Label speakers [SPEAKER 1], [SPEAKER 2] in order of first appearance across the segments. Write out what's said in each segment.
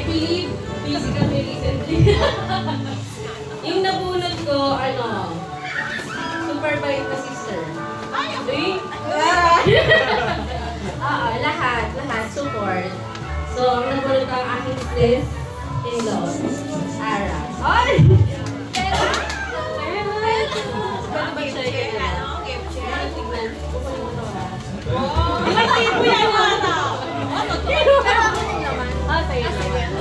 [SPEAKER 1] believe, busy kami recently. Yung nabunot ko, super bait na sister. See? Lahat, support. So, ang nabunot ko ang aking sis-in-law, Ara. Ay! Pero ba siya yung tignan? Ilang tipo yan, Ara?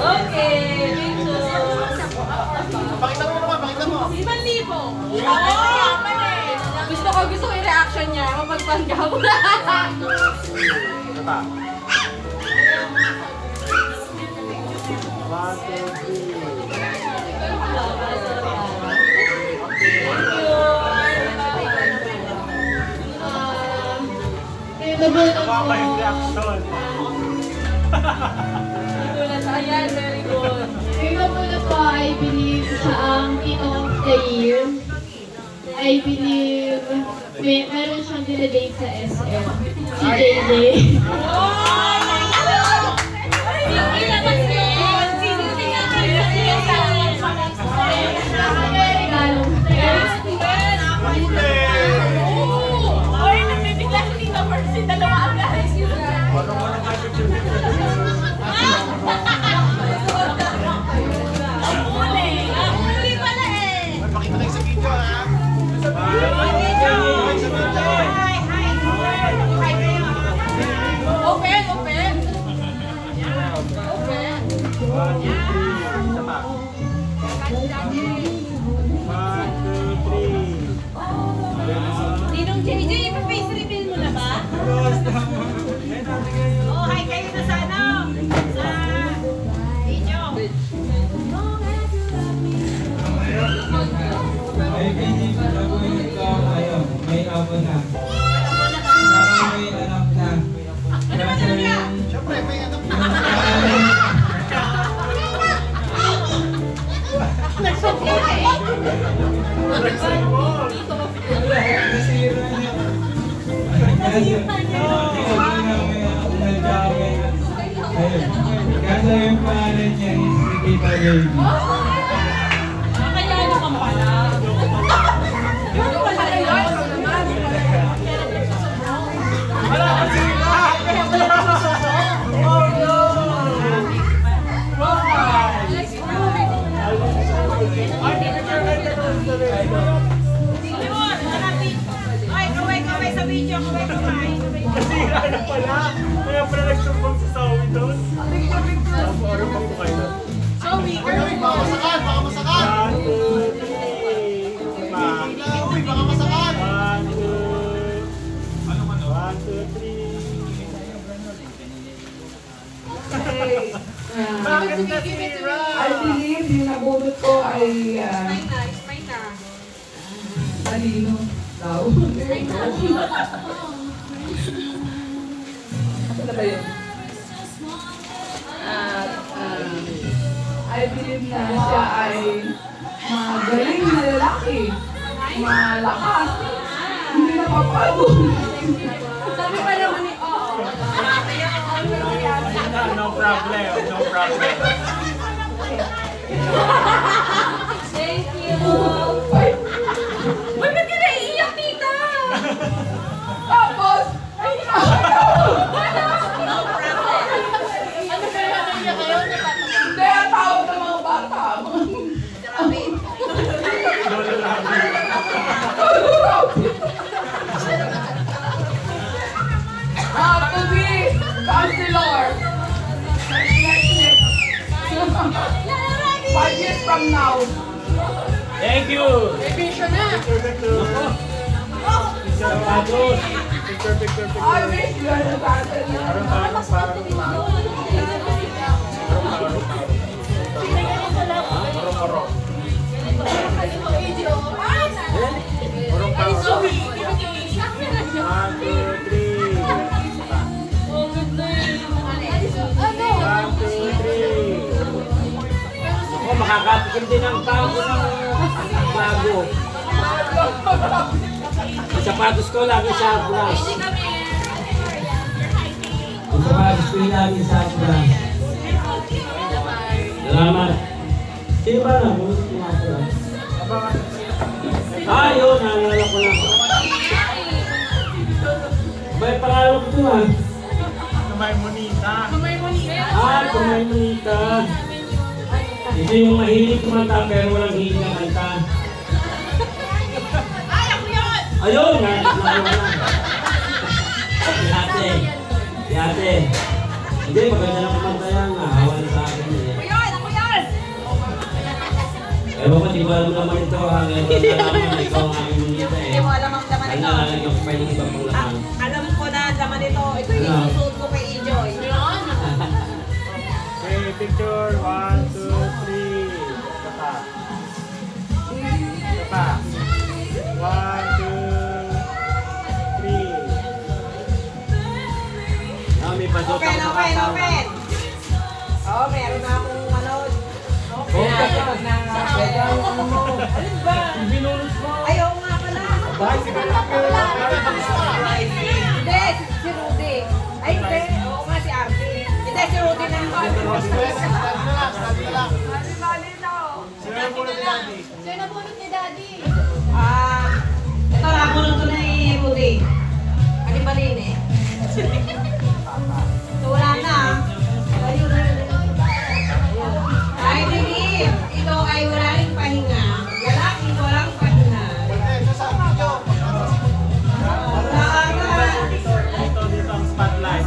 [SPEAKER 1] Okay, picture.
[SPEAKER 2] Pakita mo naman, pakita mo.
[SPEAKER 1] 5,000. Gusto ko yung reaction niya. Mapagpangga ko na.
[SPEAKER 2] Ito pa. 1, 2, 3. Tama yung reaction.
[SPEAKER 1] Ayan, very good.
[SPEAKER 3] Yung nabunot ko, I believe siya ang King of the Year. I believe meron siyang dinadate sa SM. Si JJ.
[SPEAKER 2] Pakita tayo sa video, ha?
[SPEAKER 1] Open!
[SPEAKER 2] Isa pa. 1, 2, 3.
[SPEAKER 1] Ninong JJ, ipa-face reveal mo na ba? Oh, hi kayo na sa video.
[SPEAKER 4] Ay, hindi ko na po yung kayo. May abo na. Saka may anak na. Kasi yung...
[SPEAKER 2] Siyempre, may anak na.
[SPEAKER 4] Nasira niya. Kasi yung pangalan niya is Nikita Baby.
[SPEAKER 1] Kaya ano kang pala? Yung pala yun?
[SPEAKER 2] Wala kasi lahat. Oh no!
[SPEAKER 1] Kaway sa video, kaway.
[SPEAKER 2] Nasira na pala. Kaya pala nagsumbong sa Sawi doon. Ano pa po kayo doon?
[SPEAKER 1] Sawi,
[SPEAKER 2] Baka masakan, baka masakan. 1, 2, 3. Uy, baka masakan. 1, 2, 3. Bakit nasira?
[SPEAKER 5] I believe yung nabunot ko ay talino daw. Ano ba yun? I believe na siya ay magaling na lalaki, malakas, hindi napapagod.
[SPEAKER 1] sabi pa naman ni
[SPEAKER 2] No problem, no problem.
[SPEAKER 1] Thank you. Uy, ba't ka naiiyak, tita?
[SPEAKER 5] Tapos, ay ano?
[SPEAKER 1] Ano kaya naiiyak kayo?
[SPEAKER 5] Hindi, ang tawag ng mga bata. To be counselor. 5 years from now.
[SPEAKER 2] Thank you.
[SPEAKER 1] May vision na.
[SPEAKER 2] Picture.
[SPEAKER 5] I wish you had a counselor.
[SPEAKER 6] Makakatikim din ang bago ng bago. Ang sapatos ko lagi sa glass. Ang sapatos ko lagi sa glass. Sino ba na? Yun, naalala ko lang. May pangalan ko ito ah.
[SPEAKER 2] Kamay Monita.
[SPEAKER 6] Kamay Monita. Ito yung mahilig kumanta pero walang hilig na kanta.
[SPEAKER 1] Ay, ako yun!
[SPEAKER 6] Ayun! Yate. Hindi, maganda lang kumanta yan. Nahawan sa akin eh.
[SPEAKER 1] Ako yun!
[SPEAKER 6] Ewan ko, di ba alam naman ito ha? Ngayon ko nalaman na ikaw ang aming Monita eh.
[SPEAKER 1] Hindi mo alam ang laman
[SPEAKER 6] Ay,
[SPEAKER 1] ito.
[SPEAKER 6] nalalang pa yung ibang pang laman.
[SPEAKER 1] Alam ko na ang laman ito. Ito yung isusuot ko kay Enjoy.
[SPEAKER 2] Okay, picture. 1, 2, 3. Kata. Kata. 1, 2, 3.
[SPEAKER 6] May pasok
[SPEAKER 1] Open. Oh, meron na akong manood. Ayaw nga pala. Hindi, si Rudy. Ay, hindi. Oo nga, si Artie. Hindi, si Rudy na yung
[SPEAKER 3] Sino nabunot ni Daddy?
[SPEAKER 1] ito, nabunod ko na ni Rudy. Alibalin eh. So, wala na. I believe ito ay walang pahinga. Lalaking walang pahinga.
[SPEAKER 2] Dito ang spotlight.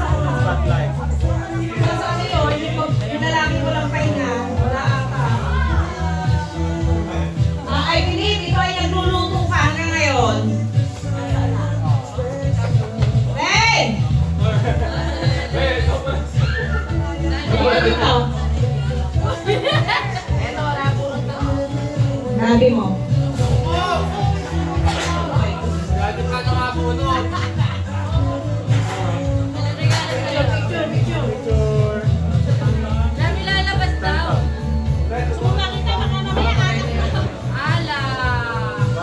[SPEAKER 1] Kasi ano yun, yung lalaking walang pahinga, wala ata. I believe ito ay nagluluto ka hanggang ngayon. Hey! Ito. Ito, napulot na. Grabe mo.
[SPEAKER 2] Picture.
[SPEAKER 1] Dami lalabas daw. Gusto mo makita baka mamaya hanap ka. Ala.
[SPEAKER 2] 1,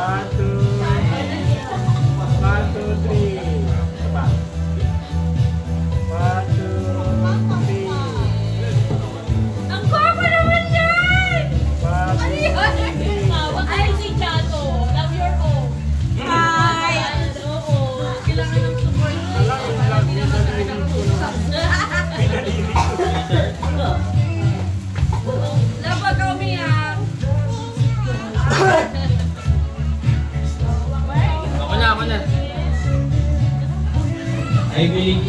[SPEAKER 2] 2, 3. Kata. 1, 2, 3.
[SPEAKER 1] Ang guwapo naman yan!
[SPEAKER 2] 1, 2, 3.
[SPEAKER 1] Ay, si Chato. Love your home. Hi! Oo. Kailangan ng support. Love ka umiyak.
[SPEAKER 4] Ako na. I believe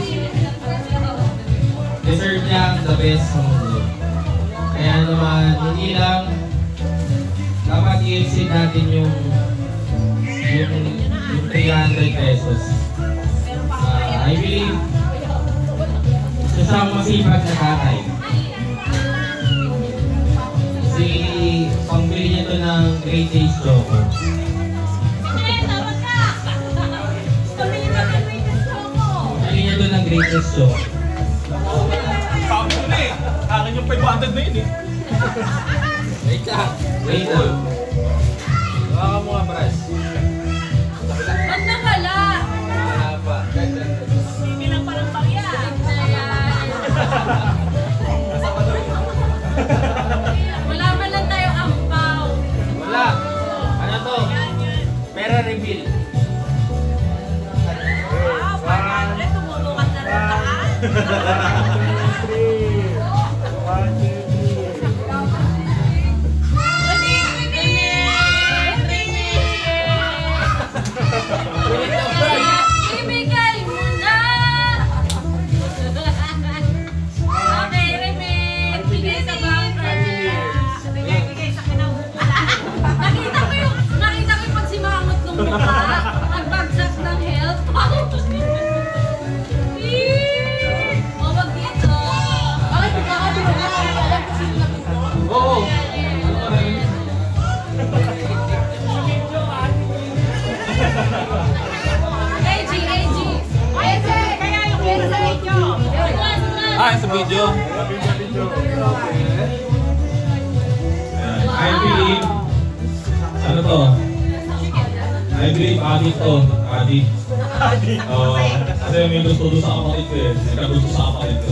[SPEAKER 4] deserve niya ang the best sa mundo. Kaya naman, hindi lang dapat i-exceed natin yung 300 pesos. I believe isa siyang masipag na tatay. Kasi pangbili niya to ng Great Taste Choco. Pili niya to ng Great Taste Choco.
[SPEAKER 2] Sabi ko na eh. Akin yung 500 na yun eh.
[SPEAKER 4] Wait lang. Baka mo nga, Bras.
[SPEAKER 1] Ba't nawala?
[SPEAKER 4] Wala pa.
[SPEAKER 1] Hindi lang parang pangya. Wala man lang tayo ampaw.
[SPEAKER 4] Wala. Ano to? Pera reveal.
[SPEAKER 1] Wow, 500. Tumulungan na rin taan.
[SPEAKER 2] 1, 2, 3.
[SPEAKER 1] Ibigay mo na! Okay, Remit! Bigay sa banker! Bigay sa kinabukulan! Nakita ko yung pagsimangot ng mukha. Nagbagsak ng health. O, wag dito. Ay, magkakabila na. Alam ko sino na.
[SPEAKER 4] Oo.
[SPEAKER 1] AG! Kaya yung pera sa video.
[SPEAKER 4] Sa video. I believe ano to? I believe adik to. Adik. Kasi may gusto doon sa kapatid ko eh. May gusto sa kapatid ko.